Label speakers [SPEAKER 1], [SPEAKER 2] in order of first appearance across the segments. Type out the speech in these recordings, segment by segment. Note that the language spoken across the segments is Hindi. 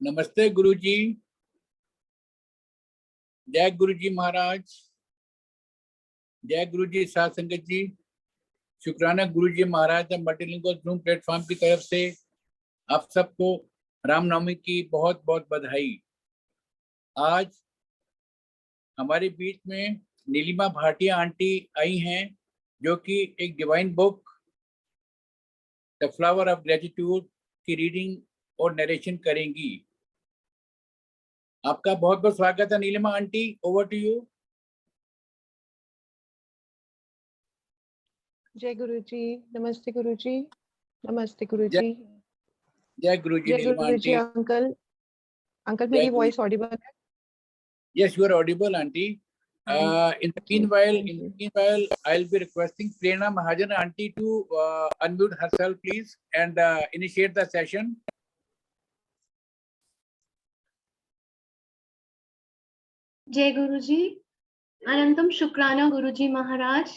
[SPEAKER 1] नमस्ते गुरुजी। जय गुरुजी महाराज। जय गुरुजी साध संगत जी। शुक्राना गुरुजी महाराज मल्टीलिंगुअल जूम प्लेटफॉर्म की तरफ से आप सबको रामनवमी की बहुत बहुत बधाई। आज हमारे बीच में नीलिमा भाटिया आंटी आई हैं, जो कि एक divine book the flower of gratitude की रीडिंग और नरेशन करेंगी। आपका बहुत बहुत स्वागत है Neelima aunty, over to you.
[SPEAKER 2] जय गुरुजी। नमस्ते गुरुजी। नमस्ते
[SPEAKER 1] जय
[SPEAKER 2] गुरुजी।
[SPEAKER 1] जय गुरुजी
[SPEAKER 2] जय
[SPEAKER 1] नीलिमा
[SPEAKER 2] गुरुजी।
[SPEAKER 1] आंटी।
[SPEAKER 2] अंकल
[SPEAKER 1] जय
[SPEAKER 2] मेरी
[SPEAKER 1] गुरु।
[SPEAKER 2] वॉइस ऑडिबल है?
[SPEAKER 1] Yes, you are audible, aunty. In the meanwhile, I'll be requesting Prerna Mahajan aunty to unmute herself, please, and initiate the session.
[SPEAKER 3] Jai Guruji, Anantam Shukrana Guruji Maharaj.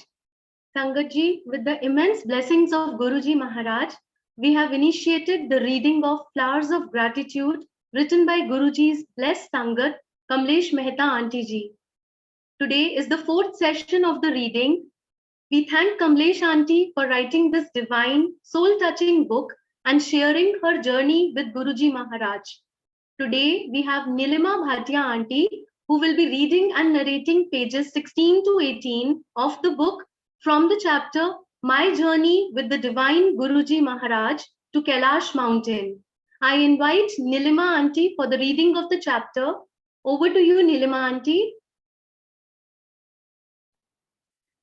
[SPEAKER 3] Sangatji, with the immense blessings of Guruji Maharaj, we have initiated the reading of Flowers of Gratitude written by Guruji's blessed Sangat, Kamlesh Mehta Aunty Ji. Today is the fourth session of the reading. We thank Kamlesh Aunty for writing this divine, soul-touching book and sharing her journey with Guruji Maharaj. Today, we have Nilima Bhatia Aunty, who will be reading and narrating pages 16 to 18 of the book from the chapter My Journey with the Divine Guruji Maharaj to Kailash Mountain. I invite Nilima Aunty for the reading of the chapter. Over to you, Nilima Aunty.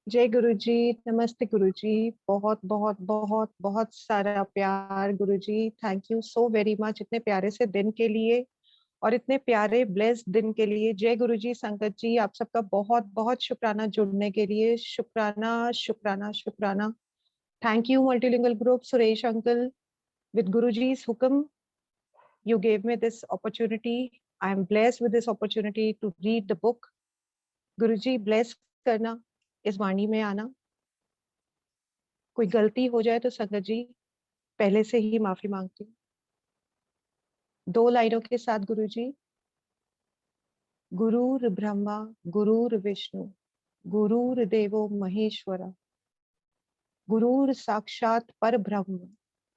[SPEAKER 2] जय गुरुजी। नमस्ते गुरुजी। बहुत बहुत बहुत बहुत सारा प्यार Guruji. Thank you so very much इतने प्यारे से दिन के लिए और इतने प्यारे ब्लेस्ड दिन के लिए। जय गुरुजी। संगत जी, आप सबका बहुत बहुत शुक्राना जुड़ने के लिए। शुक्राना शुक्राना शुक्राना। Thank you multilingual group, Suresh uncle. With Guruji's हुक्म you gave me this opportunity. I am blessed with this opportunity to read the book. Guruji bless करना, इस वाणी में आना। कोई गलती हो जाए तो संगत जी पहले से ही माफी मांगती हूँ। 2 लाइनों के साथ गुरुजी। गुरुर ब्रह्मा गुरुर विष्णु गुरुर्देवो महेश्वरा गुरुर साक्षात परब्रह्म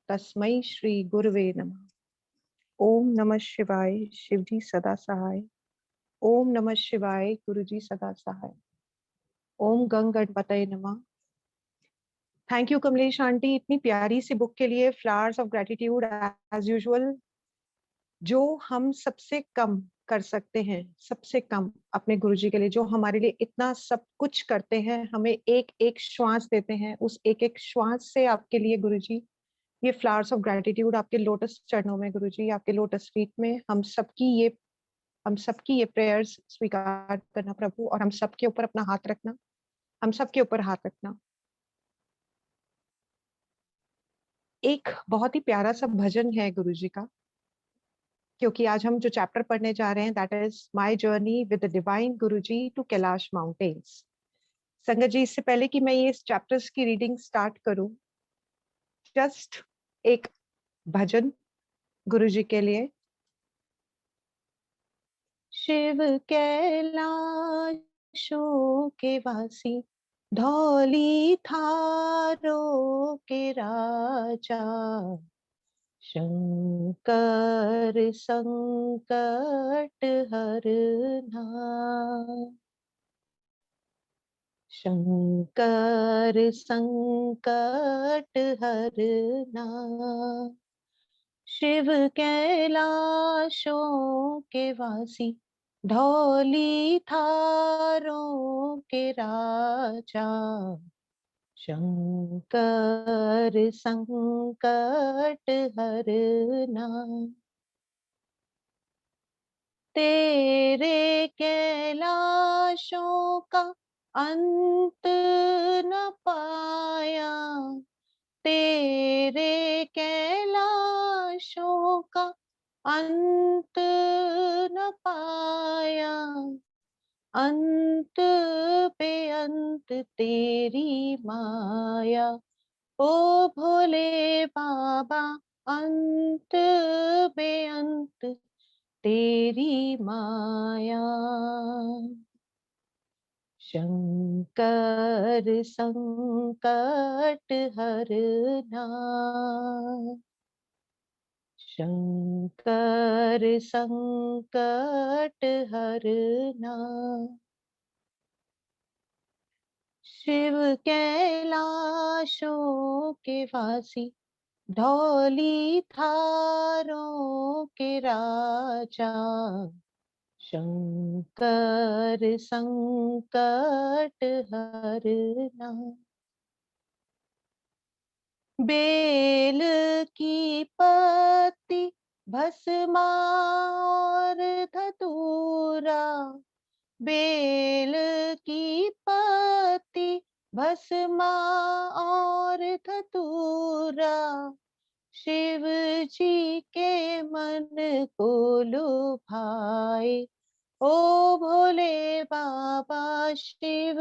[SPEAKER 2] तस्मै श्री गुरुवे नमः। ओम नमः शिवाय। शिवजी सदा सहाय। ओम नमः शिवाय। गुरुजी सदा सहाय। ओम गंग गणपतये नमः। थैंक यू कमलेश आंटी इतनी प्यारी सी बुक के लिए। Flowers of gratitude as usual. जो हम सबसे कम कर सकते हैं, सबसे कम अपने गुरुजी के लिए, जो हमारे लिए इतना सब कुछ करते हैं, हमें एक एक श्वास देते हैं, उस एक एक श्वास से आपके लिए गुरुजी ये फ्लावर्स ऑफ ग्रेटिट्यूड आपके लोटस चरणों में गुरुजी, आपके लोटस फीट में हम सबकी ये प्रेयर्स स्वीकार करना प्रभु, और हम सबके ऊपर अपना हाथ रखना, हम सबके ऊपर हाथ रखना। एक बहुत ही प्यारा सा भजन है गुरुजी का, क्योंकि आज हम जो चैप्टर पढ़ने जा रहे हैं that is my journey with the divine Guruji to Kailash mountains. संगत जी, इससे पहले कि मैं ये चैप्टर्स की रीडिंग स्टार्ट करूं, जस्ट एक भजन गुरुजी के लिए। शिव कैलाशों के वासी, धौली थारों के राजा, शंकर संकट हरना, शंकर संकट हरना। शिव कैलाशों के वासी, धौली थारों के राजा, शंकर संकट हरना। तेरे कैलाशों का अंत न पाया, तेरे कैलाशों का अंत न पाया, अंत पे अंत तेरी माया, ओ भोले बाबा अंत पे अंत तेरी माया। शंकर संकट हरना, शंकर संकट हरना। शिव कैलाशों के वासी, धौली थारों के राजा, शंकर संकट हरना। बेल की पत्ती भस्मार धतूरा, बेल की पत्ती भस्मा और धतूरा, शिव जी के मन को लुभाए। ओ भोले बाबा, शिव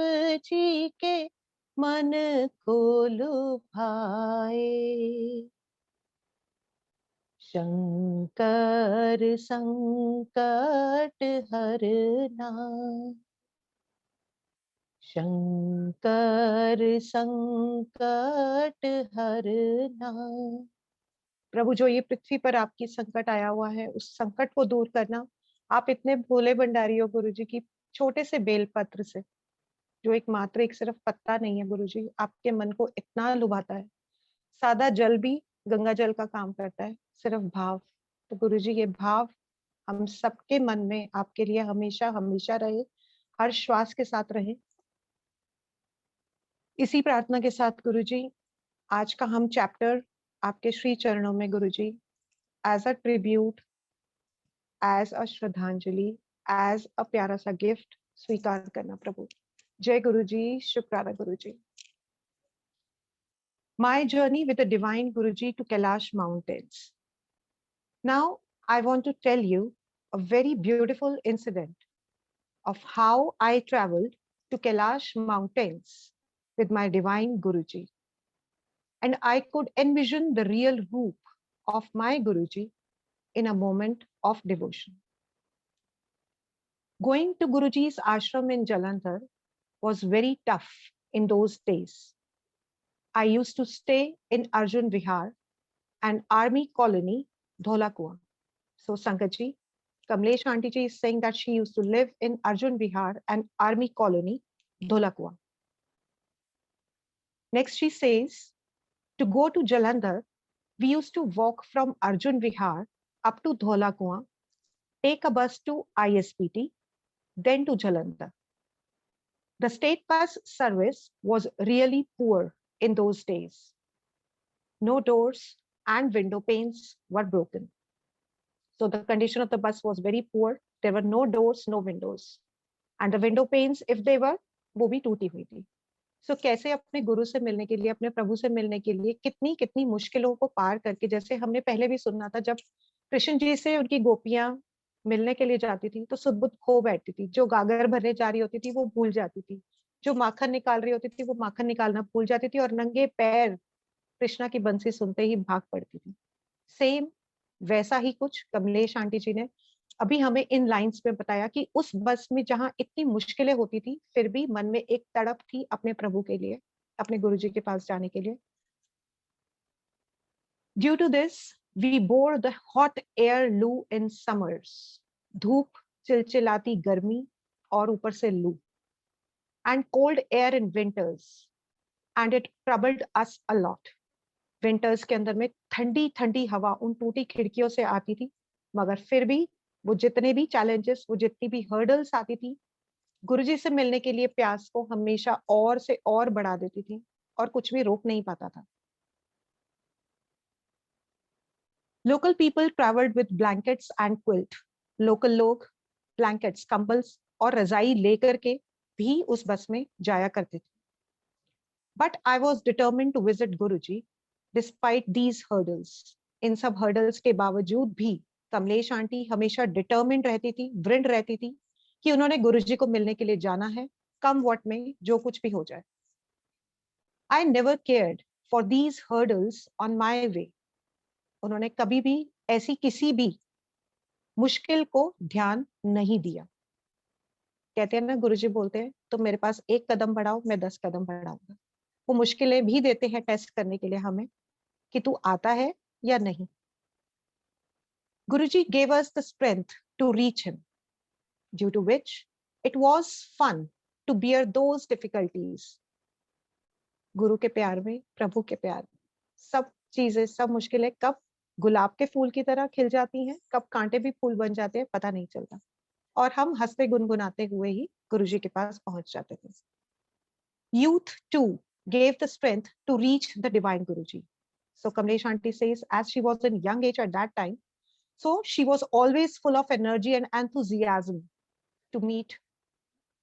[SPEAKER 2] जी के मन को लुभाए। शंकर संकट हरना, शंकर संकट हरना। प्रभु, जो ये पृथ्वी पर आपकी संकट आया हुआ है, उस संकट को दूर करना। आप इतने भोले भंडारी हो गुरु जी की छोटे से बेलपत्र से, जो एक मात्र एक सिर्फ पत्ता नहीं है गुरु जी, आपके मन को इतना लुभाता है। सादा जल भी गंगा जल का काम करता है, सिर्फ भाव। तो गुरु जी, ये भाव हम सबके मन में आपके लिए हमेशा हमेशा रहे, हर श्वास के साथ रहे। इसी प्रार्थना के साथ गुरु जी, आज का हम चैप्टर आपके श्री चरणों में Guru ji, as a tribute, as a श्रद्धांजलि, एज अ प्यारा सा गिफ्ट स्वीकार करना प्रभु। जय गुरु जी, शुक्राना गुरु जी। My journey with the divine Guruji to Kailash Mountains. Now, I want to tell you a very beautiful incident of how I traveled to Kailash Mountains with my divine Guruji. And I could envision the real roop of my Guruji in a moment of devotion. Going to Guruji's ashram in Jalandhar was very tough in those days. I used to stay in Arjun Vihar, an army colony, Dholakua. So Sankaji, Kamlesh Aunty ji is saying that she used to live in Arjun Vihar, an army colony, Dholakua. Next she says, to go to Jalandhar, we used to walk from Arjun Vihar up to Dholakua, take a bus to ISPT, then to Jalandhar. The state bus service was really poor in those days. No doors and window panes were broken. So the condition of the bus was very poor. There were no doors, no windows. And the window panes, if they were, वो भी टूटी हुई थी. So कैसे अपने गुरु से मिलने के लिए, अपने प्रभु से मिलने के लिए कितनी कितनी मुश्किलों को पार करके, जैसे हमने पहले भी सुना था, जब कृष्ण जी से उनकी गोपियां मिलने के लिए जाती थी तो सुध-बुध खो बैठती थी, जो गागर भरने जा रही होती थी वो भूल जाती थी, जो माखन निकाल रही होती थी वो माखन निकालना भूल जाती थी, और नंगे पैर कृष्णा की बंसी सुनते ही भाग पड़ती थी. सेम वैसा ही कुछ कमलेश आंटी जी ने अभी हमें इन लाइंस में बताया कि उस बस में जहां इतनी मुश्किलें होती थी, फिर भी मन में एक तड़प थी अपने प्रभु के लिए, अपने गुरुजी के पास जाने के लिए. Due to this, we bore the hot air loo in summers. धूप, चिलचिलाती गर्मी और ऊपर से लू. And cold air in winters. And it troubled us a lot. Winters के अंदर में ठंडी ठंडी हवा उन टूटी खिड़कियों से आती थी, मगर फिर भी वो जितने भी चैलेंजेस, वो जितनी भी हर्डल्स आती थी, गुरुजी से मिलने के लिए प्यास को हमेशा और से और बढ़ा देती थी, और कुछ भी रोक नहीं पाता था. Local people travelled with blankets and quilt. Local लोग ब्लैंकेट्स, कंबल्स और रजाई लेकर के भी उस बस में जाया करते थे. But I was determined to visit Guruji despite these hurdles. इन सब हर्डल्स के बावजूद भी कमलेश आंटी हमेशा डिटर्मिन्ड रहती थी, दृढ़ रहती थी कि उन्होंने गुरुजी को मिलने के लिए जाना है, कम व्हाट में, जो कुछ भी हो जाए. I never cared for these hurdles on my way. उन्होंने कभी भी ऐसी किसी भी मुश्किल को ध्यान नहीं दिया। कहते हैं ना, गुरुजी बोलते हैं तुम मेरे पास 1 कदम बढ़ाओ, मैं 10 कदम बढ़ाऊंगा। वो मुश्किलें भी देते हैं टेस्ट करने के लिए हमें कि तू आता है या नहीं। Guruji gave us the strength to reach him, due to which it was fun to bear those difficulties. गुरु के प्यार में, प्रभु के प्यार में सब चीजें, सब मुश्किलें कब गुलाब के फूल की तरह खिल जाती हैं, कब कांटे भी फूल बन जाते हैं, पता नहीं चलता। और हम हंसते गुनगुनाते हुए ही गुरुजी के पास पहुंच जाते थे। Youth too gave the strength to reach the divine Guruji. So Kamlesh aunty says, as she was in young age at that time, so she was always full of energy and enthusiasm to meet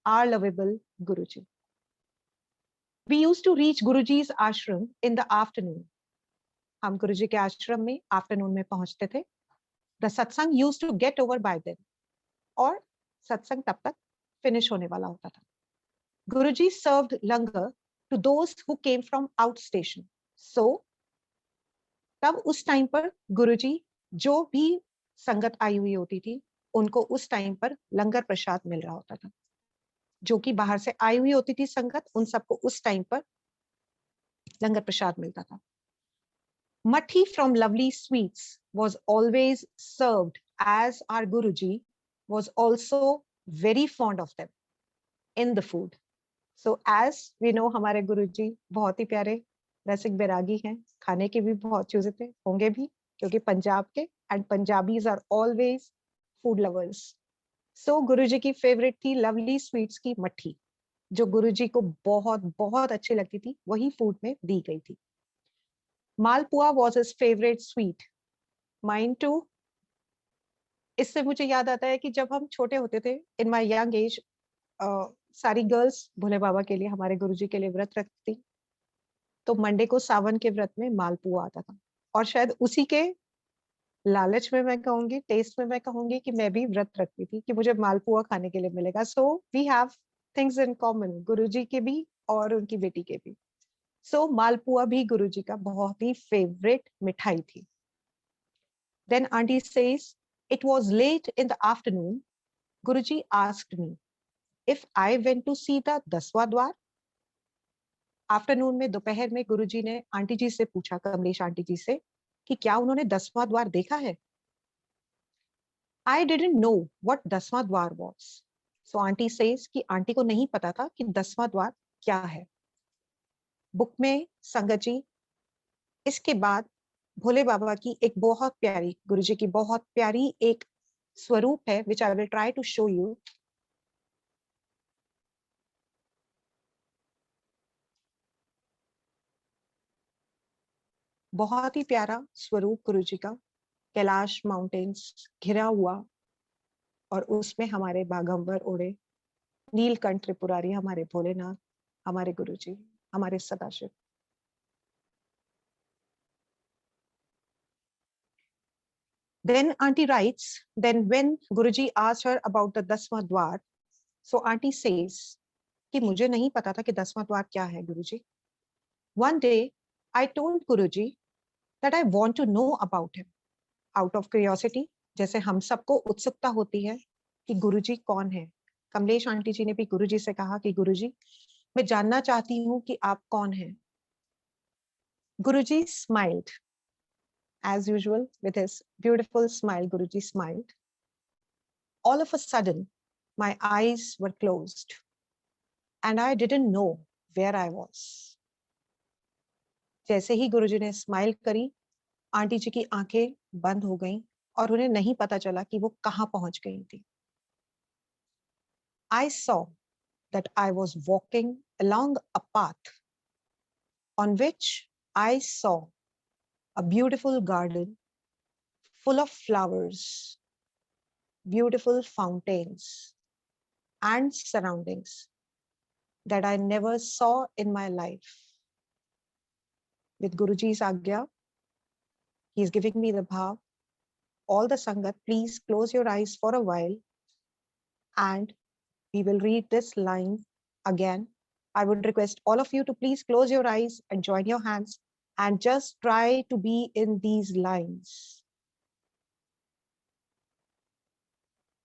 [SPEAKER 2] our lovable Guruji. We used to reach Guruji's ashram in the afternoon. हम गुरुजी के आश्रम में आफ्टरनून में पहुंचते थे। The satsang used to get over by then. और सत्संग तब तक फिनिश होने वाला होता था। Guruji served langar to those who came from out station. So तब उस टाइम पर गुरुजी जो भी संगत आई हुई होती थी उनको उस टाइम पर लंगर प्रसाद मिल रहा होता था। जो कि बाहर से आई हुई होती थी संगत, उन सबको उस टाइम पर लंगर प्रसाद मिलता था। Matti from Lovely Sweets was always served, as our Guruji was also very fond of them in the food. So as we know, हमारे गुरुजी बहुत ही प्यारे रसिक बैरागी हैं, खाने के भी बहुत चूजे थे, होंगे भी क्योंकि पंजाब के, and Punjabis are always food lovers. So गुरुजी की फेवरेट थी लवली स्वीट्स की मट्ठी, जो गुरुजी को बहुत बहुत अच्छी लगती थी, वही फूड में दी गई थी। मालपुआ was his favorite sweet. Mine too. इससे मुझे याद आता है कि जब हम छोटे होते थे, in my young age, सारी गर्ल्स भोले बाबा के लिए, हमारे गुरुजी के लिए व्रत रखती। तो मंडे को सावन के व्रत में मालपुआ आता था, और शायद उसी के लालच में मैं कहूंगी, टेस्ट में मैं कहूंगी कि मैं भी व्रत रखती थी कि मुझे मालपुआ खाने के लिए मिलेगा। So we have things in common, Guruji के भी और उनकी बेटी के भी। सो मालपुआ भी गुरुजी का बहुत ही फेवरेट मिठाई थी। Then auntie says, it was late in the afternoon. Guruji asked me if I went to see the दसवां द्वार. आफ्टरनून में, दोपहर में गुरुजी ने आंटी जी से पूछा, कमलेश आंटी जी से, कि क्या उन्होंने 10वां द्वार देखा है। I didn't know what 10वां द्वार was. So auntie says कि आंटी को नहीं पता था कि 10वां द्वार क्या है। बुक में संगत जी, इसके बाद भोले बाबा की एक बहुत प्यारी, गुरुजी की बहुत प्यारी एक स्वरूप है, which I will try to show you. बहुत ही प्यारा स्वरूप गुरुजी का, कैलाश माउंटेन्स घिरा हुआ, और उसमें हमारे बागंबर ओढ़े नीलकंठ त्रिपुरारी, हमारे भोलेनाथ, हमारे गुरुजी, हमारे Sadashiv. Then auntie writes, then when Guruji asked her about the 10वां द्वार, so auntie says कि मुझे नहीं पता था कि 10वां द्वार क्या है गुरुजी। One day I told Guruji that I want to know about him out of curiosity, जैसे हम सबको उत्सुकता होती है कि गुरुजी कौन है। कमलेश आंटी जी ने भी गुरुजी से कहा कि गुरुजी, मैं जानना चाहती हूँ कि आप कौन हैं। Guruji smiled. As usual, with his beautiful smile, Guruji smiled. All of a sudden, my eyes were closed and I didn't know where I was. जैसे ही गुरुजी ने स्माइल करी, आंटी जी की आंखें बंद हो गईं और उन्हें नहीं पता चला कि वो कहां पहुंच गई थी। I saw that I was walking along a path on which I saw a beautiful garden full of flowers, beautiful fountains and surroundings that I never saw in my life. With Guruji's agya, he is giving me the bhav. All the sangat, please close your eyes for a while and we will read this line again. I would request all of you to please close your eyes and join your hands and just try to be in these lines.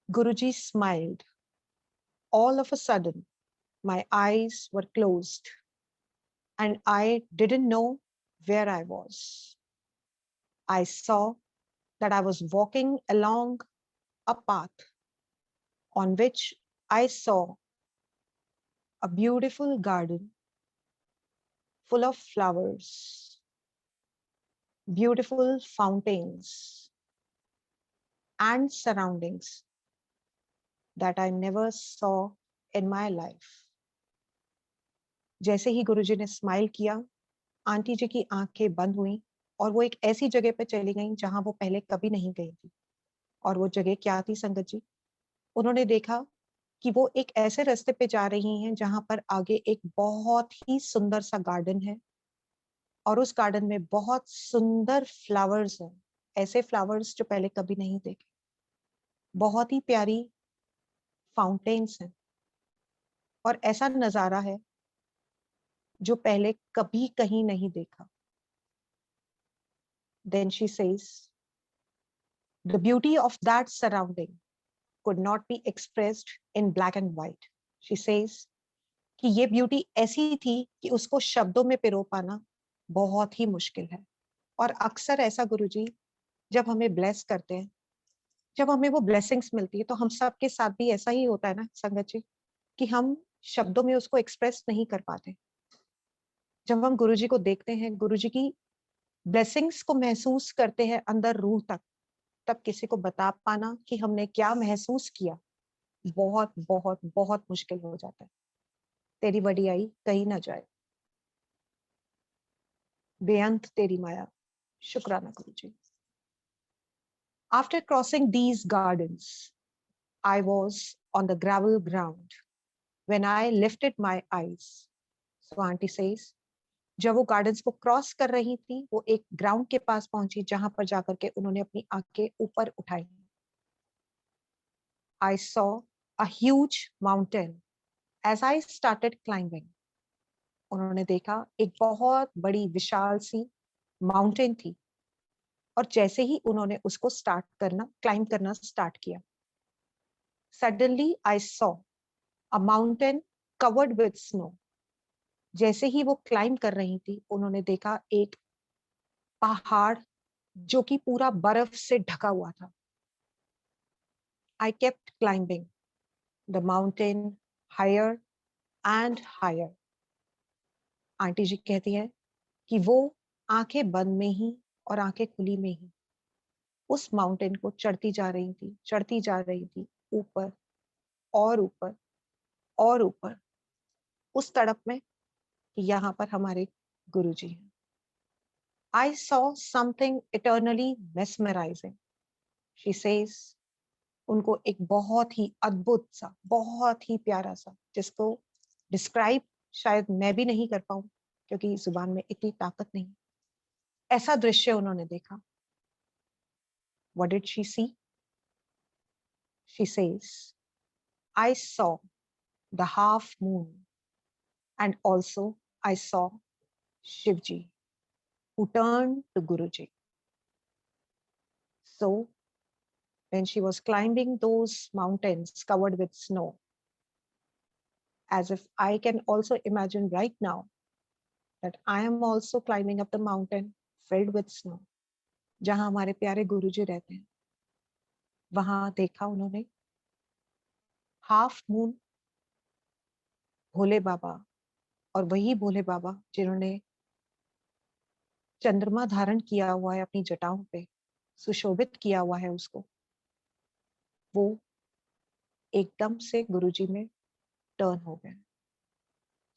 [SPEAKER 2] Guruji smiled. All of a sudden, my eyes were closed and I didn't know where I was. I saw that I was walking along a path on which I saw a beautiful garden full of flowers, beautiful fountains, and surroundings that I never saw in my life. जैसे ही गुरुजी ने स्माइल किया, आंटी जी की आंखें बंद हुई और वो एक ऐसी जगह पे चली गई जहां वो पहले कभी नहीं गई थी। और वो जगह क्या थी संगत जी? उन्होंने देखा कि वो एक ऐसे रास्ते पे जा रही हैं जहां पर आगे एक बहुत ही सुंदर सा गार्डन है और उस गार्डन में बहुत सुंदर फ्लावर्स हैं, ऐसे फ्लावर्स जो पहले कभी नहीं देखे। बहुत ही प्यारी फाउंटेन्स हैं और ऐसा नजारा है जो पहले कभी कहीं नहीं देखा। Then she says, the beauty of that surrounding could not be expressed in black and white. She says कि ये ब्यूटी ऐसी थी कि उसको शब्दों में पिरो पाना बहुत ही मुश्किल है। और अक्सर ऐसा गुरुजी जब हमें ब्लेस करते हैं, जब हमें वो ब्लेसिंग्स मिलती है, तो हम सबके साथ भी ऐसा ही होता है ना संगत जी, कि हम शब्दों में उसको एक्सप्रेस नहीं कर पाते। जब हम गुरुजी को देखते हैं, गुरुजी की ब्लेसिंग्स को महसूस करते हैं अंदर रूह तक, तब किसी को बता पाना कि हमने क्या महसूस किया बहुत बहुत बहुत मुश्किल हो जाता है। तेरी वडियाई कहीं ना जाए, बेअंत तेरी माया, शुक्राना गुरुजी। After crossing these gardens, I was on the gravel ground when I lifted my eyes. So auntie says, जब वो गार्डन्स को क्रॉस कर रही थी, वो एक ग्राउंड के पास पहुंची जहां पर जाकर के उन्होंने अपनी आंखें ऊपर उठाई। I saw a huge mountain as I started climbing. उन्होंने देखा एक बहुत बड़ी विशाल सी माउंटेन थी और जैसे ही उन्होंने उसको क्लाइंब करना स्टार्ट किया, suddenly I saw a mountain covered with snow. जैसे ही वो क्लाइंब कर रही थी, उन्होंने देखा एक पहाड़ जो कि पूरा बर्फ से ढका हुआ था। I kept climbing the mountain higher and higher. Aunty ji कहती है कि वो आंखें बंद में ही और आंखें खुली में ही उस माउंटेन को चढ़ती जा रही थी ऊपर और ऊपर और ऊपर, उस तड़प में कि यहाँ पर हमारे गुरुजी हैं। I saw something eternally mesmerizing. She says, उनको एक बहुत ही अद्भुत सा, बहुत ही प्यारा सा, जिसको डिस्क्राइब शायद मैं भी नहीं कर पाऊं क्योंकि जुबान में इतनी ताकत नहीं, ऐसा दृश्य उन्होंने देखा। What did she see? She says, I saw the half moon and also I saw Shivji who turned to Guruji. So when she was climbing those mountains covered with snow, as if I can also imagine right now that I am also climbing up the mountain filled with snow, जहां हमारे प्यारे गुरुजी रहते हैं, वहां देखा उन्होंने हाफ मून, भोले बाबा, और वही भोले बाबा जिन्होंने चंद्रमा धारण किया हुआ है अपनी जटाओं पे, सुशोभित किया हुआ है उसको, वो एकदम से गुरुजी में टर्न हो गए।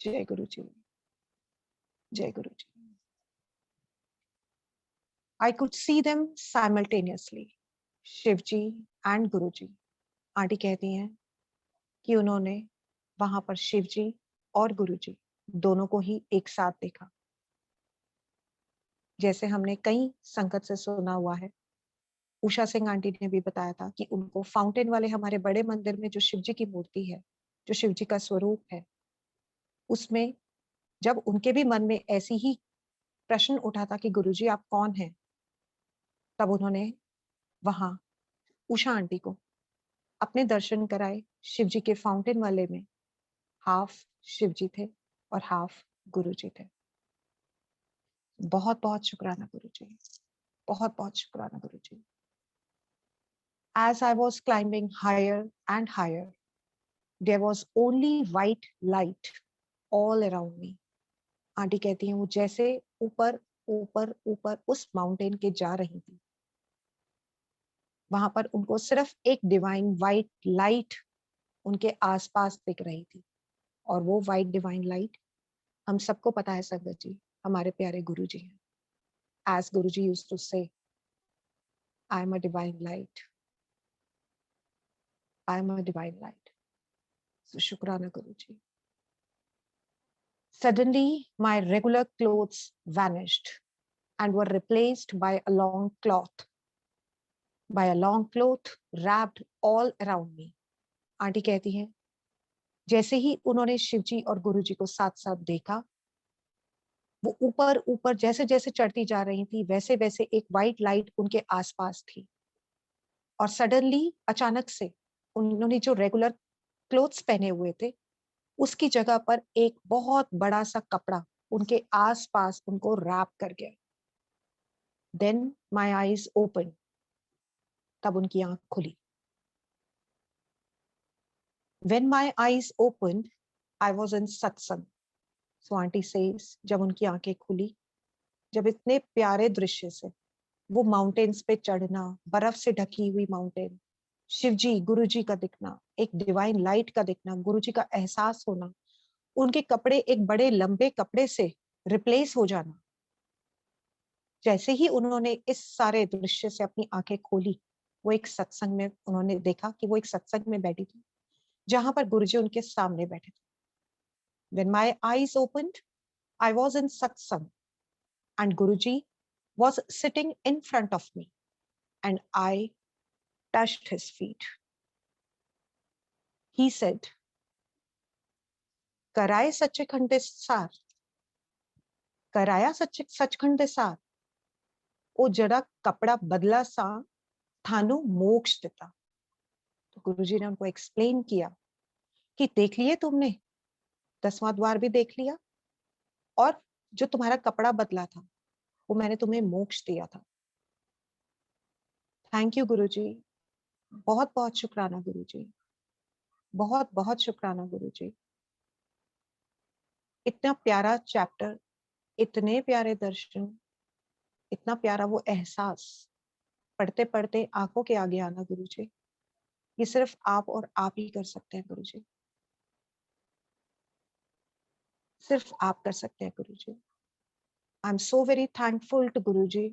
[SPEAKER 2] जय गुरुजी, जय गुरुजी। I could see them simultaneously, Shivji and Guruji. Aunty कहती हैं कि उन्होंने वहां पर शिवजी और गुरुजी दोनों को ही एक साथ देखा। जैसे हमने कई संगत से सुना हुआ है, उषा सिंह आंटी ने भी बताया था कि उनको फाउंटेन वाले हमारे बड़े मंदिर में जो शिवजी की मूर्ति है, जो शिवजी का स्वरूप है, उसमें जब उनके भी मन में ऐसी ही प्रश्न उठा था कि गुरुजी आप कौन हैं, तब उन्होंने वहां उषा आंटी को अपने दर्शन कराए शिव जी के फाउंटेन वाले में। हाफ शिव जी थे और हाफ गुरु जी थे। बहुत बहुत शुक्राना गुरु जी, बहुत बहुत शुक्राना गुरु जी। As I was climbing higher and higher, there was only white light all around me. Aunty कहती हैं वो जैसे ऊपर ऊपर ऊपर उस माउंटेन के जा रही थी, वहां पर उनको सिर्फ एक डिवाइन वाइट लाइट उनके आसपास दिख रही थी। और वो वाइट डिवाइन लाइट हम सबको पता है संगत जी, हमारे प्यारे गुरु जी हैं। As Guruji used to say, I am a divine light. I am a divine light. So Shukrana Guruji. Suddenly, my regular clothes vanished and were replaced by a long cloth. By a long cloth wrapped all around me. Aunty कहती हैं जैसे ही उन्होंने शिवजी और गुरुजी को साथ साथ देखा, वो ऊपर ऊपर जैसे जैसे चढ़ती जा रही थी, वैसे वैसे एक वाइट लाइट उनके आसपास थी। और सडनली अचानक से उन्होंने जो रेगुलर क्लोथ्स पहने हुए थे, उसकी जगह पर एक बहुत बड़ा सा कपड़ा उनके आसपास उनको रैप कर गया। देन माय आईज ओपन, तब उनकी आंख खुली। When my eyes opened, I was in सत्संग। सो आंटी सेज जब उनकी आंखें खुली, जब इतने प्यारे दृश्य से वो माउंटेन्स पे चढ़ना, बर्फ से ढकी हुई माउंटेन, शिवजी गुरुजी का दिखना, एक डिवाइन लाइट का दिखना, गुरुजी का एहसास होना, उनके कपड़े एक बड़े लंबे कपड़े से रिप्लेस हो जाना। जैसे ही उन्होंने इस सारे दृश्य से अपनी आंखें खोली, वो एक सत्संग में उन्होंने देखा कि वो एक सत्संग में बैठी थी, जहां पर गुरुजी उनके सामने बैठे थे। When my eyes opened, I was in satsang and Guruji was sitting in front of me and I touched his feet. He said, कराए सच्चिखंड सार, कराया सचखंड सार, ओ जरा कपड़ा बदला सा थानु मोक्ष देता। तो गुरुजी ने उनको एक्सप्लेन किया कि देख लिए तुमने, 10वां द्वार भी देख लिया, और जो तुम्हारा कपड़ा बदला था वो मैंने तुम्हें मोक्ष दिया था। थैंक यू गुरुजी, बहुत बहुत शुक्राना गुरुजी, बहुत बहुत शुक्राना गुरुजी। इतना प्यारा चैप्टर, इतने प्यारे दर्शन, इतना प्यारा वो एहसास, पढ़ते पढ़ते आंखों के आगे आना गुरुजी, ये सिर्फ आप और आप ही कर सकते हैं गुरुजी, सिर्फ आप कर सकते हैं Guruji. I am so very thankful to Guruji,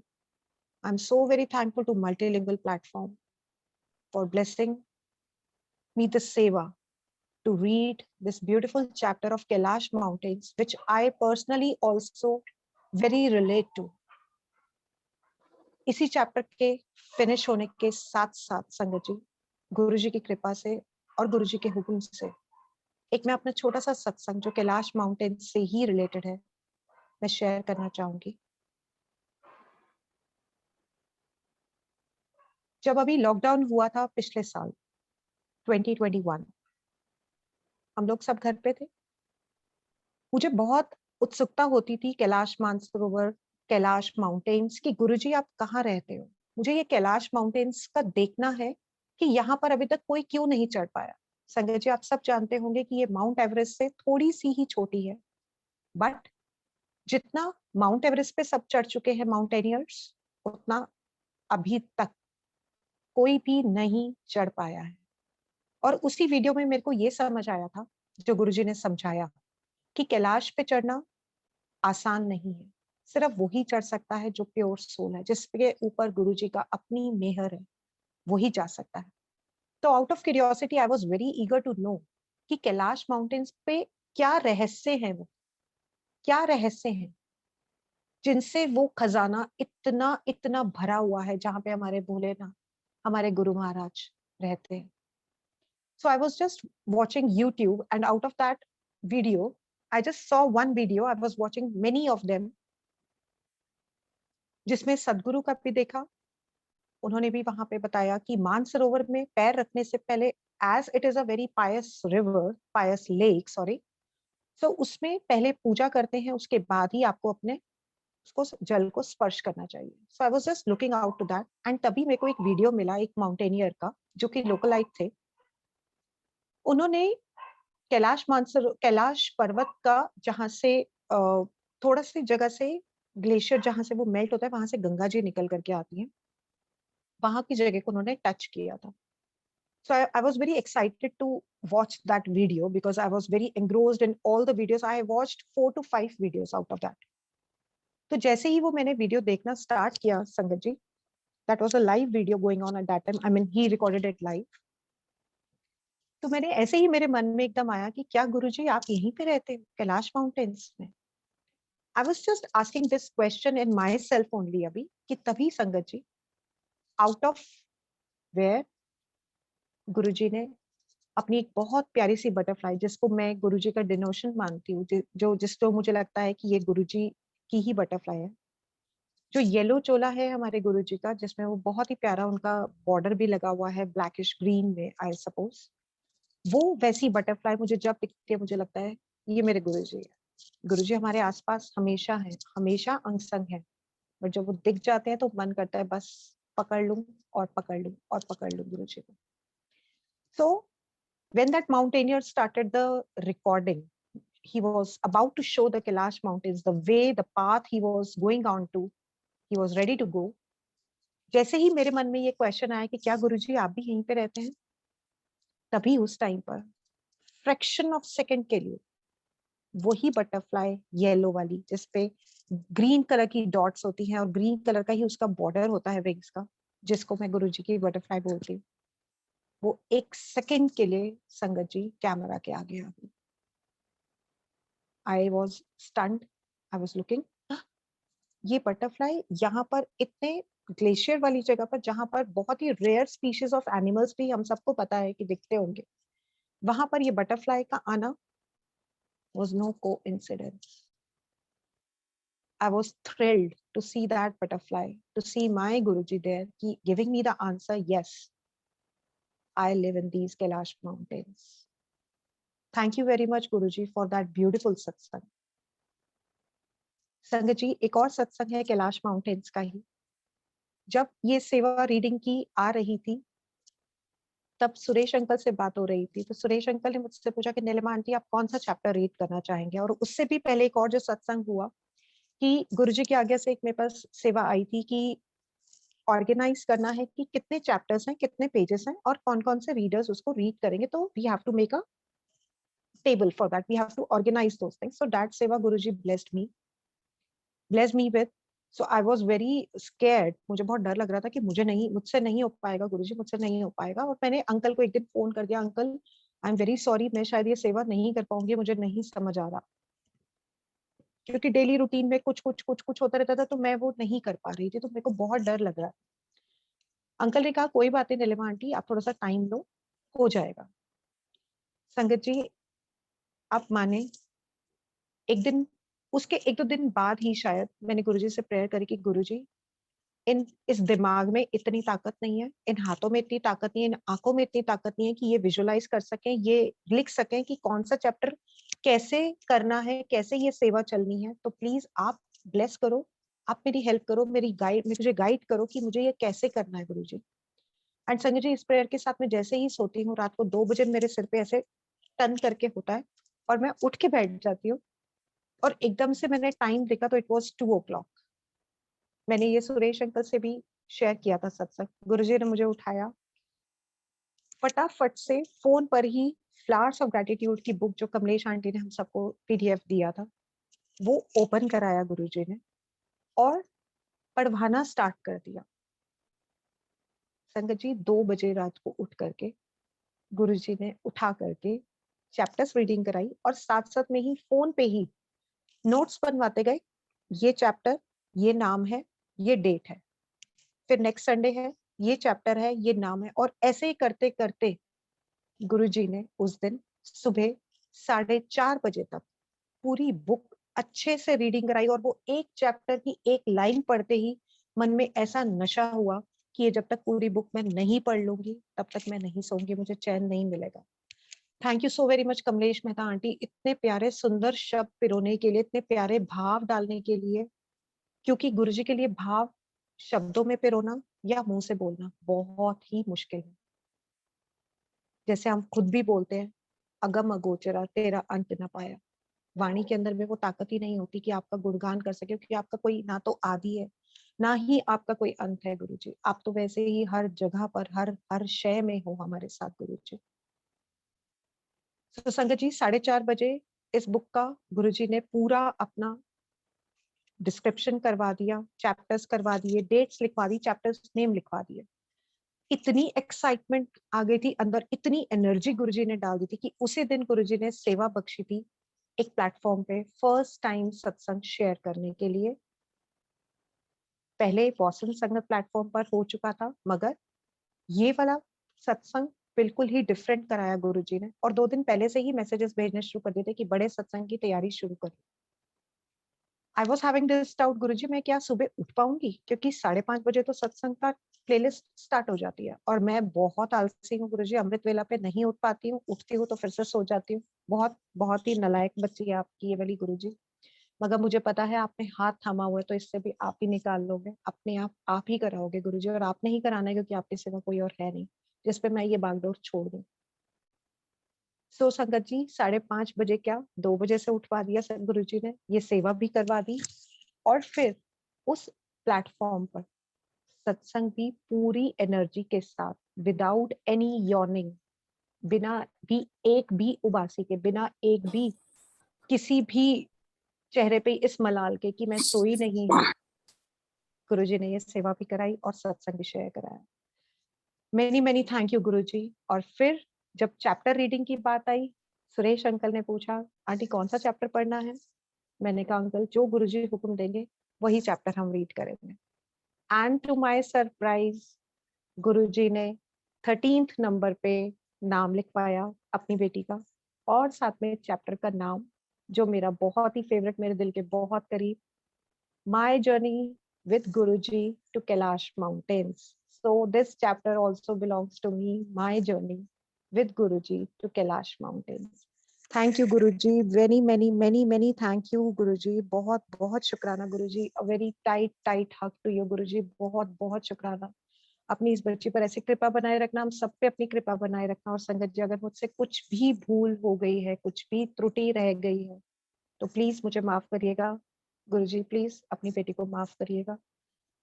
[SPEAKER 2] I am so very thankful to multilingual platform for blessing me the seva to read this beautiful chapter of Kailash Mountains, which I personally also very relate to. इसी चैप्टर के फिनिश होने के साथ साथ संगत जी, गुरु जी की कृपा से और गुरु जी के हुक्म से एक मैं अपना छोटा सा सत्संग जो कैलाश माउंटेन से ही रिलेटेड है, मैं शेयर करना चाहूंगी। जब अभी लॉकडाउन हुआ था पिछले साल 2021, हम लोग सब घर पे थे। मुझे बहुत उत्सुकता होती थी कैलाश मानसरोवर, कैलाश माउंटेन्स की गुरुजी आप कहाँ रहते हो, मुझे ये कैलाश माउंटेन्स का देखना है कि यहाँ पर अभी तक कोई क्यों नहीं चढ़ पाया। संजय जी आप सब जानते होंगे कि ये माउंट एवरेस्ट से थोड़ी सी ही छोटी है, बट जितना माउंट एवरेस्ट पे सब चढ़ चुके हैं माउंटेनियर्स, उतना अभी तक कोई भी नहीं चढ़ पाया है। और उसी वीडियो में मेरे को ये समझ आया था जो गुरुजी ने समझाया कि कैलाश पे चढ़ना आसान नहीं है, सिर्फ वही चढ़ सकता है जो प्योर सोल है, जिसके ऊपर गुरुजी का अपनी मेहर है, वही जा सकता है। तो out of curiosity I was very eager to know कि कैलाश माउंटेन्स पे क्या रहस्य है, वो क्या रहस्य है जिनसे वो खजाना इतना इतना भरा हुआ है, जहां पे हमारे भोलेनाथ, हमारे गुरु महाराज रहते हैं। So I was just watching YouTube and out of that video, I just saw one video. I was watching many of them, जिसमें सदगुरु का भी देखा, उन्होंने भी वहां पे बताया कि मानसरोवर में पैर रखने से पहले, as it is a very pious river, pious lake, sorry, so उसमें पहले पूजा करते हैं, उसके बाद ही आपको अपने उसको जल को स्पर्श करना चाहिए. So I was just looking out to that, and तभी मेरे को एक वीडियो मिला एक माउंटेनियर का जो कि लोकलाइट थे. उन्होंने कैलाश पर्वत का, जहां से थोड़ा सी जगह से ग्लेशियर जहां से वो मेल्ट होता है, वहां से गंगा जी निकल करके आती है, वहां की जगह को उन्होंने टच किया था. So I was very excited to watch that video because I was very engrossed in all the videos. I watched 4 to 5 videos out of that. तो जैसे ही वो मैंने वीडियो देखना स्टार्ट किया संगत जी, that was a live video going on at that time. I mean, he recorded it live. तो मैंने ऐसे ही मेरे मन में एकदम आया कि क्या गुरुजी आप यहीं पे रहते हो कैलाश माउंटेन्स में? I was just asking this question in myself only अभी, कि तभी संगत जी out of where गुरुजी ने अपनी एक बहुत प्यारी सी बटरफ्लाई, जिसको मैं गुरुजी का डिनोशन मानती हूँ, जिसको मुझे लगता है कि ये गुरुजी की ही बटरफ्लाई है, जो येलो चोला है हमारे गुरुजी का, जिसमें वो बहुत ही प्यारा उनका बॉर्डर भी लगा हुआ है ब्लैकिश ग्रीन में, आई सपोज वो वैसी बटरफ्लाई मुझे जब दिखती है मुझे लगता है ये मेरे गुरुजी है. गुरुजी हमारे आसपास हमेशा है, हमेशा अंग संग है, बट जब वो दिख जाते हैं तो मन करता है बस पकड़ लूं और पकड़ लूं और पकड़ लूं गुरुजी को. So when that mountaineer started the recording, he was about to show the Kailash mountains, the way, the path he was going on to, he was ready to go. जैसे ही मेरे मन में ये क्वेश्चन आया कि क्या गुरुजी आप भी यहीं पे रहते हैं, तभी उस टाइम पर फ्रैक्शन ऑफ सेकंड के लिए वही बटरफ्लाई येलो वाली, जिसपे ग्रीन कलर की डॉट्स होती हैं और ग्रीन कलर का ही उसका बॉर्डर होता है विंग्स का, जिसको मैं गुरुजी की बटरफ्लाई बोलती हूँ, वो एक सेकंड के लिए संगत जी कैमरा के आगे आ गई. I was stunned. I was looking. ये बटरफ्लाई यहाँ पर इतने ग्लेशियर वाली जगह पर, जहां पर बहुत ही रेयर स्पीशीज ऑफ एनिमल्स भी हम सबको पता है कि दिखते होंगे, वहां पर ये बटरफ्लाई का आना was no coincidence. I was thrilled to see that butterfly, to see my Guruji there, giving me the answer, yes, I live in these Kailash mountains. Thank you very much, Guruji, for that beautiful satsang. संगत जी, एक और सत्संग है कैलाश माउंटेन्स का ही. जब ये सेवा रीडिंग की आ रही थी, तब सुरेश अंकल से बात हो रही थी, तो सुरेश अंकल ने मुझसे पूछा कि नीलिमा आंटी आप कौन सा चैप्टर रीड करना चाहेंगे. और उससे भी पहले एक और जो सत्संग हुआ कि गुरुजी की आज्ञा से एक मेरे पास सेवा आई थी कि ऑर्गेनाइज करना है कि कितने चैप्टर्स हैं, कितने पेजेस हैं और कौन कौन से रीडर्स उसको रीड करेंगे. तो we have to make a table for that, we have to organise those things. So that सेवा Guruji blessed me with. So I was very scared. मुझे बहुत डर लग रहा था कि मुझसे नहीं हो पाएगा गुरुजी, मुझसे नहीं हो पाएगा. और मैंने अंकल को एक दिन फोन कर दिया, uncle I am very sorry, मैं शायद ये सेवा नहीं कर पाऊंगी, मुझे नहीं समझ आ रहा, क्योंकि डेली रूटीन में कुछ होता रहता था, तो मैं वो नहीं कर पा रही थी, तो मेरे को बहुत डर लग रहा है. अंकल ने कहा कोई बात नहीं नीलिमा आंटी, आप थोड़ा सा टाइम लो, हो जाएगा. संगत जी आप माने, उसके 1-2 दिन बाद ही शायद मैंने गुरुजी से प्रेयर करी कि गुरुजी इस दिमाग में इतनी ताकत नहीं है, इन हाथों में इतनी ताकत नहीं है, इन आंखों में इतनी ताकत नहीं है कि ये विजुअलाइज कर सकें, ये लिख सकें कि कौन सा चैप्टर कैसे करना है, कैसे ये सेवा चलनी है. तो प्लीज आप ब्लेस करो, आप मेरी हेल्प करो, मुझे गाइड करो कि मुझे ये कैसे करना है गुरुजी. एंड संजय जी, इस प्रेयर के साथ में जैसे ही सोती हूँ, रात को 2 बजे मेरे सिर पे ऐसे टर्न करके होता है और मैं उठ के बैठ जाती हूँ, और एकदम से मैंने टाइम देखा तो इट वाज 2 o'clock. मैंने ये सुरेश अंकल से भी शेयर किया था सत्संग. गुरुजी ने मुझे उठाया, फटाफट से फोन पर ही फ्लावर्स ऑफ ग्रेटिट्यूड की बुक जो कमलेश आंटी ने हम सबको पीडीएफ दिया था, वो ओपन कराया गुरुजी ने और पढ़वाना स्टार्ट कर दिया. संगत जी 2 बजे रात को उठ करके गुरुजी ने उठा करके चैप्टर्स रीडिंग कराई, और साथ साथ में ही फोन पे ही नोट्स बनवाते गए, ये चैप्टर, ये नाम है, ये डेट है, फिर नेक्स्ट संडे है, ये चैप्टर है, ये नाम है. और ऐसे ही करते करते गुरुजी ने उस दिन सुबह 4:30 बजे तक पूरी बुक अच्छे से रीडिंग कराई. और वो एक चैप्टर की एक लाइन पढ़ते ही मन में ऐसा नशा हुआ कि ये जब तक पूरी बुक मैं नहीं पढ़ लूंगी तब तक मैं नहीं सोऊंगी, मुझे चैन नहीं मिलेगा। Thank you so very much Kamlesh Mehta aunty, इतने प्यारे सुंदर शब्द पिरोने के लिए, इतने प्यारे भाव डालने के लिए। क्योंकि गुरुजी के लिए भाव शब्दों में पिरोना या मुंह से बोलना बहुत ही मुश्किल है। जैसे हम खुद भी बोलते हैं, अगम अगोचरा तेरा अंत न पाया। वाणी के अंदर में वो ताकत ही नहीं होती कि आपका गुणगान कर सके, क्योंकि आपका कोई ना तो आदि है ना ही आपका कोई अंत है गुरुजी। आप तो वैसे ही हर जगह पर, हर हर शय में हो हमारे साथ गुरुजी। तो संगत जी 4:30 बजे इस बुक का गुरुजी ने पूरा अपना डिस्क्रिप्शन करवा दिया, चैप्टर्स करवा दिए, डेट्स लिखवा दी, चैप्टर्स नेम लिखवा दिए। इतनी एक्साइटमेंट आ गई थी अंदर, इतनी एनर्जी गुरुजी ने डाल दी थी कि उसी दिन गुरुजी ने सेवा बख्शी थी एक प्लेटफॉर्म पे फर्स्ट टाइम सत्संग शेयर करने के लिए। पहले वॉसन संगत प्लेटफॉर्म पर हो चुका था, मगर ये वाला सत्संग बिल्कुल ही डिफरेंट कराया गुरुजी ने। और 2 दिन पहले से ही मैसेजेस भेजने शुरू कर दिए थे कि बड़े सत्संग की तैयारी शुरू करो। I was having this doubt, Guruji मैं क्या सुबह उठ पाऊंगी, क्योंकि 5:30 बजे तो सत्संग का प्लेलिस्ट स्टार्ट हो जाती है और मैं बहुत आलसी हूँ गुरुजी, अमृत वेला पे नहीं उठ पाती हूँ, उठती हूँ तो फिर से सो जाती हूँ। बहुत बहुत ही नालायक बच्ची है आपकी ये वाली गुरुजी। मगर मुझे पता है आपने हाथ थामा हुआ है तो इससे भी आप ही निकाल लोगे, अपने आप ही कराओगे गुरुजी, और आपने ही कराना है क्योंकि आपके सिवा कोई और है नहीं जिसपे मैं ये बागडोर छोड़ दूं। सो संगत जी 5:30 बजे क्या 2 बजे से उठवा दिया सदगुरु जी ने, ये सेवा भी करवा दी। और फिर उस प्लेटफॉर्म पर सत्संग भी पूरी एनर्जी के साथ, विदाउट एनी यॉर्निंग, बिना भी एक भी उबासी के, बिना एक भी किसी भी चेहरे पे इस मलाल के कि मैं सोई नहीं हूँ, गुरुजी ने ये सेवा भी कराई और सत्संग भी शेयर कराया। मेनी मेनी थैंक यू गुरुजी। और फिर जब चैप्टर रीडिंग की बात आई, सुरेश अंकल ने पूछा आंटी कौन सा चैप्टर पढ़ना है। मैंने कहा अंकल जो गुरुजी हुक्म देंगे वही चैप्टर हम रीड करेंगे। एंड टू माय सरप्राइज गुरुजी ने 13th नंबर पे नाम लिखवाया अपनी बेटी का, और साथ में चैप्टर का नाम जो मेरा बहुत ही फेवरेट, मेरे दिल के बहुत करीब, My journey with Guruji to Kailash Mountains. So this chapter also belongs to me, my journey with Guruji to Kailash Mountains. Thank you Guruji, very many thank you Guruji, बहुत बहुत शुक्राना Guruji, a very tight hug to you Guruji, बहुत बहुत शुक्राना। अपनी इस बच्ची पर ऐसी कृपा बनाए रखना, हम सब पे अपनी कृपा बनाए रखना। और संगत जी अगर मुझसे कुछ भी भूल हो गई है, कुछ भी त्रुटि रह गई है तो प्लीज मुझे माफ करिएगा गुरुजी, प्लीज अपनी बेटी को माफ करिएगा।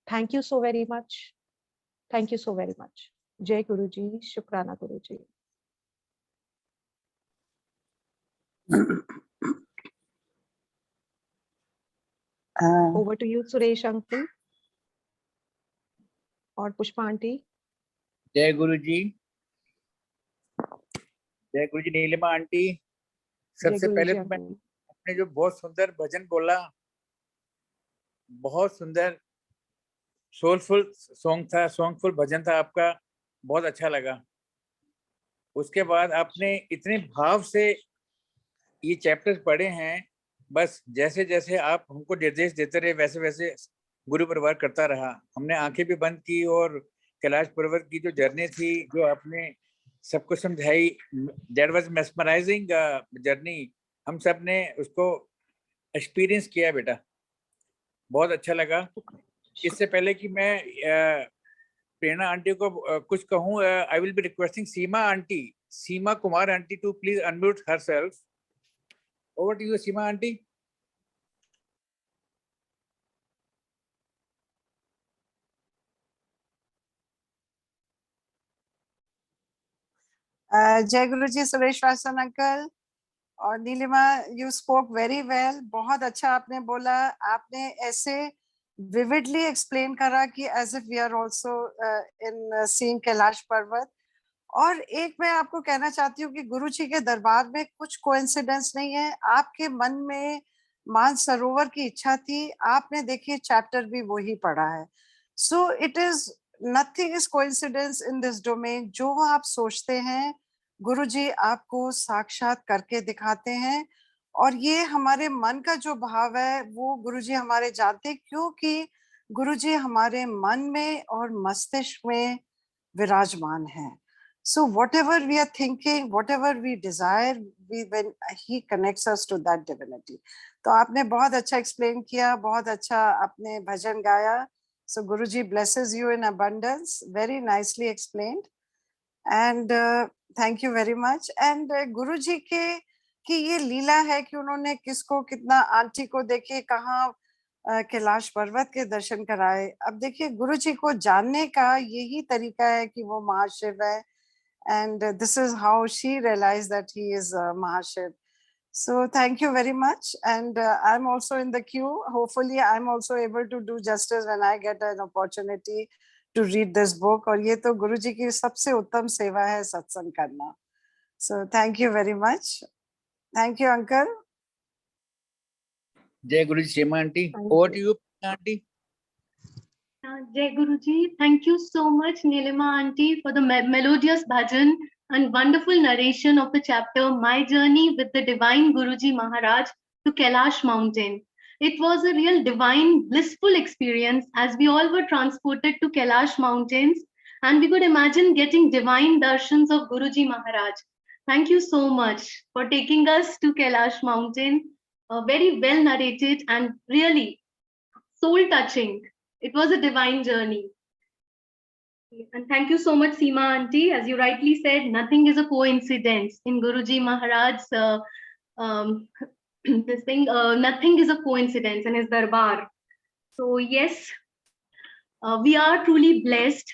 [SPEAKER 2] Thank you so very much, thank you so very much. जय गुरुजी, शुक्राना Guruji. Over to you Suresh uncle और पुष्पा आंटी।
[SPEAKER 1] जय गुरु जी, जय गुरु जी। नीलिमा आंटी,
[SPEAKER 2] जय
[SPEAKER 1] सबसे पहले
[SPEAKER 2] गुरुजी
[SPEAKER 1] तो मैं
[SPEAKER 2] अंकल।
[SPEAKER 1] आपने जो बहुत सुंदर भजन बोला, बहुत सुंदर सोलफुल सॉन्ग था, सॉन्गफुल भजन था आपका, बहुत अच्छा लगा। उसके बाद आपने इतने भाव से ये चैप्टर्स पढ़े हैं, बस जैसे जैसे आप हमको निर्देश देते रहे वैसे वैसे गुरु परिवार करता रहा। हमने आंखें भी बंद की और कैलाश पर्वत की जो जर्नी थी, जो आपने सबको समझाई, दैट वाज मेस्मराइजिंग जर्नी। हम सब ने उसको एक्सपीरियंस किया बेटा, बहुत अच्छा लगा। इससे पहले कि मैं प्रेरणा आंटी को कुछ कहूँ, I will be requesting Seema aunty, Seema Kumar aunty to please unmute herself. Over to you Seema aunty.
[SPEAKER 4] जय गुरु जी सुरेश वासन अंकल और Neelima, you spoke very well. बहुत अच्छा आपने बोला, आपने ऐसे विविडली एक्सप्लेन करा कि as if we are also in seeing Kailash पर्वत। और एक मैं आपको कहना चाहती हूँ कि गुरु जी के दरबार में कुछ कोइंसिडेंस नहीं है। आपके मन में मानसरोवर की इच्छा थी, आपने देखिए चैप्टर भी वही पढ़ा है। So it is nothing is coincidence in this domain. जो आप सोचते हैं गुरु जी आपको साक्षात करके दिखाते हैं, और ये हमारे मन का जो भाव है वो गुरु जी हमारे जानते हैं, क्योंकि गुरुजी हमारे मन में और मस्तिष्क में विराजमान है. So whatever we are thinking, whatever we desire, when he connects us to that divinity. तो आपने बहुत अच्छा explain किया, बहुत अच्छा आपने भजन गाया. So Guruji blesses you in abundance. Very nicely explained. And thank you very much. And Guruji के कि ये लीला है कि उन्होंने किसको कितना आंटी को देखे कहाँ कैलाश पर्वत के दर्शन कराए. अब देखिए गुरुजी को जानने का यही तरीका है कि वो महाशिव है. And this is how she realized that he is Mahashiv. So thank you very much. And I'm also in the queue. Hopefully I'm also able to do justice when I get an opportunity to read this book. और ये तो गुरुजी की सबसे उत्तम सेवा है सत्संग करना. So thank you very much. Thank you, uncle.
[SPEAKER 1] जय Guru ji. Seema aunty,
[SPEAKER 2] Thank
[SPEAKER 1] over
[SPEAKER 2] you.
[SPEAKER 1] to you aunty.
[SPEAKER 3] Jai Guruji, thank you so much, Nilima Aunty, for the melodious bhajan and wonderful narration of the chapter My Journey with the Divine Guruji Maharaj to Kailash Mountain. It was a real divine, blissful experience as we all were transported to Kailash Mountains and we could imagine getting divine darshans of Guruji Maharaj. Thank you so much for taking us to Kailash Mountain. Very well narrated and really soul touching. It was a divine journey. And thank you so much, Seema Aunty. As you rightly said, nothing is a coincidence in Guruji Maharaj's this thing. Nothing is a coincidence in his darbar. So yes, we are truly blessed.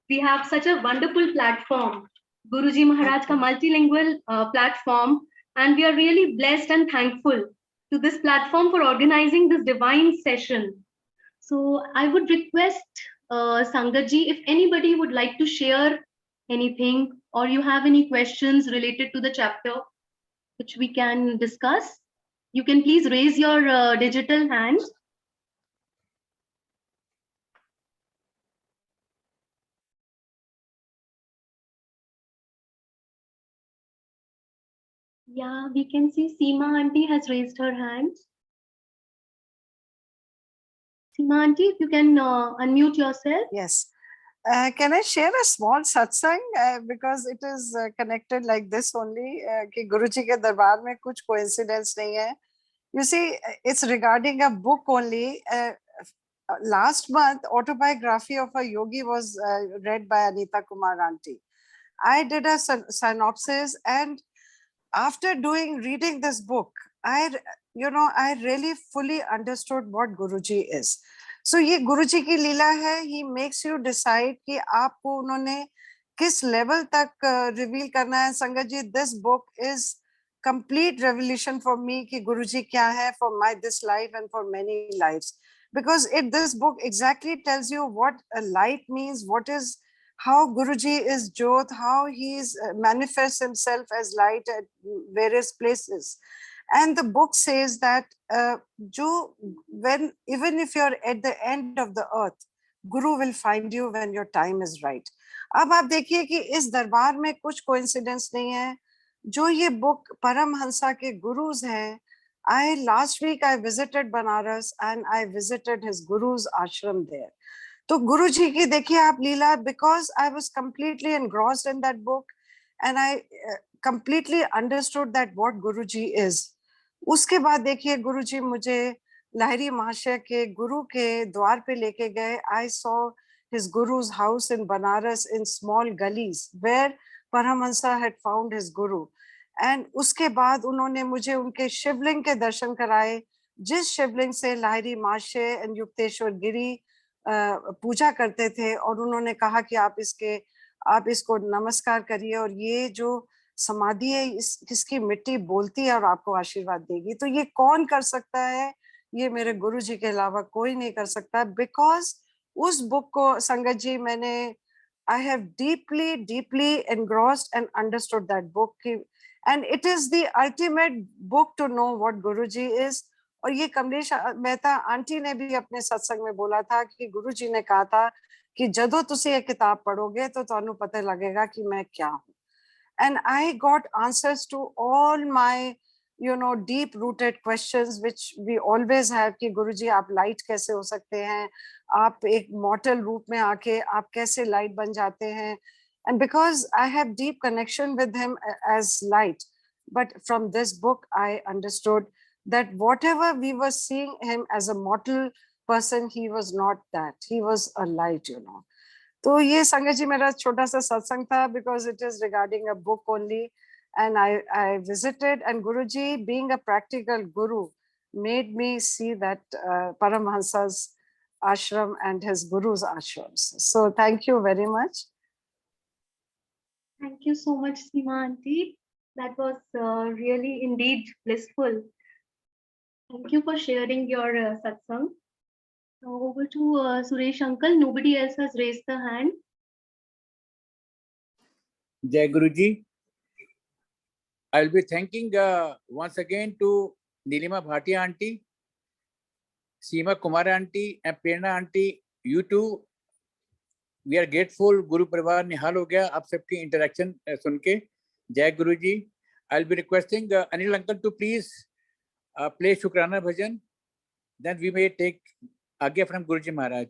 [SPEAKER 3] We have such a wonderful platform, Guruji Maharaj ka multilingual platform, and we are really blessed and thankful to this platform for organizing this divine session. So I would request Sangatji, if anybody would like to share anything or you have any questions related to the chapter which we can discuss, you can please raise your digital hand. Yeah, we can see Seema Aunty has raised her hand. Seema Aunty, if you can unmute yourself.
[SPEAKER 4] Yes. Can I share a small satsang because it is connected like this only कि गुरुजी के दरबार में कुछ coincidence नहीं है. You see, it's regarding a book only. Last month, autobiography of a yogi was read by Anita Kumar Aunty. I did a synopsis, and after reading this book, I really fully understood what Guruji is. So ये गुरुजी की लीला है. He makes you decide कि आपको उन्होंने किस level तक reveal करना है. संगत जी, this book is complete revelation for me कि गुरुजी क्या है for this life and for many lives. Because this book exactly tells you what a light means, how Guruji is Jyot, how he manifests himself as light at various places. And the book says that even if you're at the end of the earth, Guru will find you when your time is right. अब आप देखिए कि इस दरबार में कुछ कोइंसिडेंस नहीं है. जो ये बुक परमहंसा के गुरुज हैं. Last week I visited Banaras and I visited his guru's ashram there. तो गुरुजी की देखिए आप लीला, because I was completely engrossed in that book and I completely understood that what Guruji is. उसके बाद देखिए गुरुजी मुझे लाहिरी महाशय के गुरु के द्वार पे लेके गए. I saw his guru's house in Banaras in small gullies where Paramahansa had found his guru. And उसके बाद उन्होंने मुझे उनके शिवलिंग के दर्शन कराए, जिस शिवलिंग से लाहिरी महाशय और युक्तेश्वर गिरी पूजा करते थे. और उन्होंने कहा कि आप इसको नमस्कार करिए और ये जो समाधि है इसकी मिट्टी बोलती है और आपको आशीर्वाद देगी. तो ये कौन कर सकता है? ये मेरे गुरुजी के अलावा कोई नहीं कर सकता. बिकॉज उस बुक को संगत जी मैंने I have deeply engrossed and understood that book. And it is the ultimate book to know what Guruji is. और ये कमलेश मेहता आंटी ने भी अपने सत्संग में बोला था कि गुरुजी ने कहा था कि जदों तुसी ये किताब पढ़ोगे तो ਤੁਹਾਨੂੰ पता लगेगा कि मैं क्या हूँ. And I got answers to all my deep rooted questions which we always have कि गुरुजी आप light कैसे हो सकते हैं, आप एक mortal रूप में आके आप कैसे light बन जाते हैं. And because I have deep connection with him as light, but from this book I understood that whatever we were seeing him as a mortal person, he was not that. He was a light, तो ये संगत जी मेरा छोटा सा सत्संग था, because it is regarding a book only, and I visited, and Guruji, being a practical guru, made me see that Paramahansa's ashram and his guru's ashrams. So thank you very much.
[SPEAKER 3] Thank you so much, Seema Aunty. That was really indeed blissful. Thank you for sharing your satsang. Now over to Suresh uncle. Nobody else has raised the hand.
[SPEAKER 1] Jai Guruji. I will be thanking once again to Nilima Bhatia aunty, Seema Kumar aunty, and Prerna aunty. You two, we are grateful. Guru Parivar निहाल हो गया आप सबकी interaction सुन के. Jai Guruji. I'll be requesting Anil uncle to please play Shukrana Bhajan. Then we may take आगे from Guruji Maharaj.